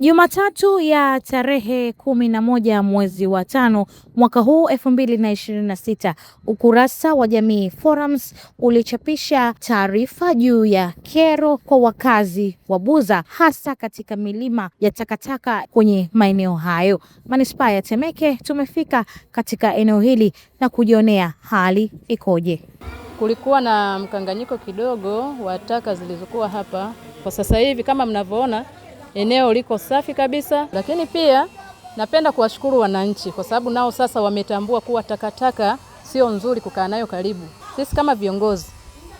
Jumatatu ya tarehe 11 mwezi wa 5 mwaka huu 2026, ukurasa wa Jamii Forums ulichapisha taarifa juu ya kero kwa wakazi wa Buza, hasa katika milima ya takataka kwenye maeneo hayo. Manispaa ya Temeke tumefika katika eneo hili na kujionea hali ikoje. Kulikuwa na mkanganyiko kidogo wa taka zilizokuwa hapa. Kwa sasa hivi kama mnavyoona, eneo liko safi kabisa, lakini pia napenda kuwashukuru wananchi kwa sababu nao sasa wametambua kuwa takataka sio nzuri kukaa nayo karibu. Sisi kama viongozi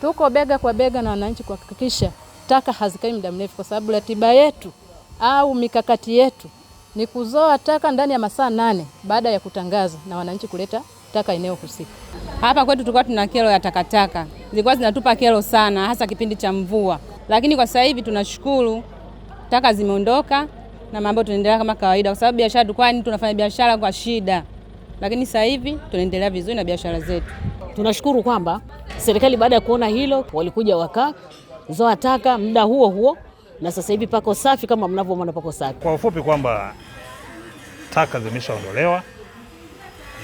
tuko bega kwa bega na wananchi kuhakikisha taka hazikai muda mrefu, kwa sababu ratiba yetu au mikakati yetu ni kuzoa taka ndani ya masaa 8 baada ya kutangaza na wananchi kuleta taka eneo husika. Hapa kwetu tulikuwa tuna kero ya takataka. Zilikuwa zinatupa kero sana, hasa kipindi cha mvua. Lakini kwa sasa hivi tunashukuru taka zimeondoka na mambo tunaendelea kama kawaida, kwa sababu biashara tulikuwa tunafanya biashara kwa shida. Lakini sasa hivi tunaendelea vizuri na biashara zetu. Tunashukuru kwamba serikali baada ya kuona hilo walikuja wakazoa taka muda huo huo, na sasa hivi pako safi kama mnavyoona, pako safi. Kwa ufupi kwamba taka zimeshaondolewa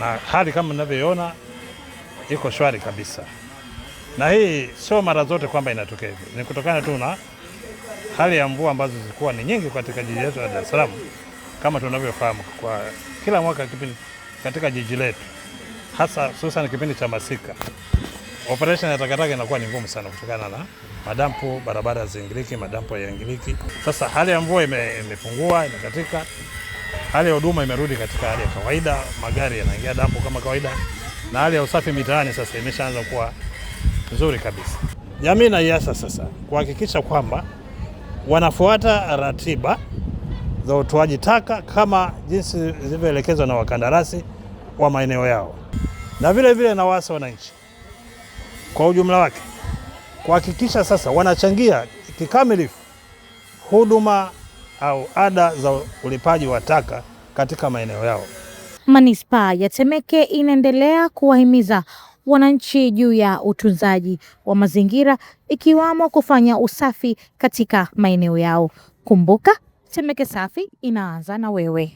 na hali kama mnavyoiona iko shwari kabisa. Na hii sio mara zote kwamba inatokea hivi. Ni kutokana tu na hali ya mvua ambazo zilikuwa ni nyingi katika jiji letu la Dar es Salaam. Kama tunavyofahamu, kwa kila mwaka kipindi katika jiji letu, hasa hususan kipindi cha masika, operation ya takataka inakuwa ni ngumu sana kutokana na madampo, barabara ziingiliki, madampo yaingiliki. Sasa hali ya mvua imepungua, imekatika. Hali ya huduma imerudi katika hali ya kawaida, magari yanaingia dampo kama kawaida, na hali ya usafi mitaani sasa imeshaanza kuwa nzuri kabisa. Jamii inaiasa sasa kuhakikisha kwamba wanafuata ratiba za utoaji taka kama jinsi zilivyoelekezwa na wakandarasi wa maeneo yao, na vile vile na waasa wananchi kwa ujumla wake kuhakikisha sasa wanachangia kikamilifu huduma au ada za ulipaji wa taka katika maeneo yao. Manispaa ya Temeke inaendelea kuwahimiza wananchi juu ya utunzaji wa mazingira, ikiwamo kufanya usafi katika maeneo yao. Kumbuka, Temeke safi inaanza na wewe.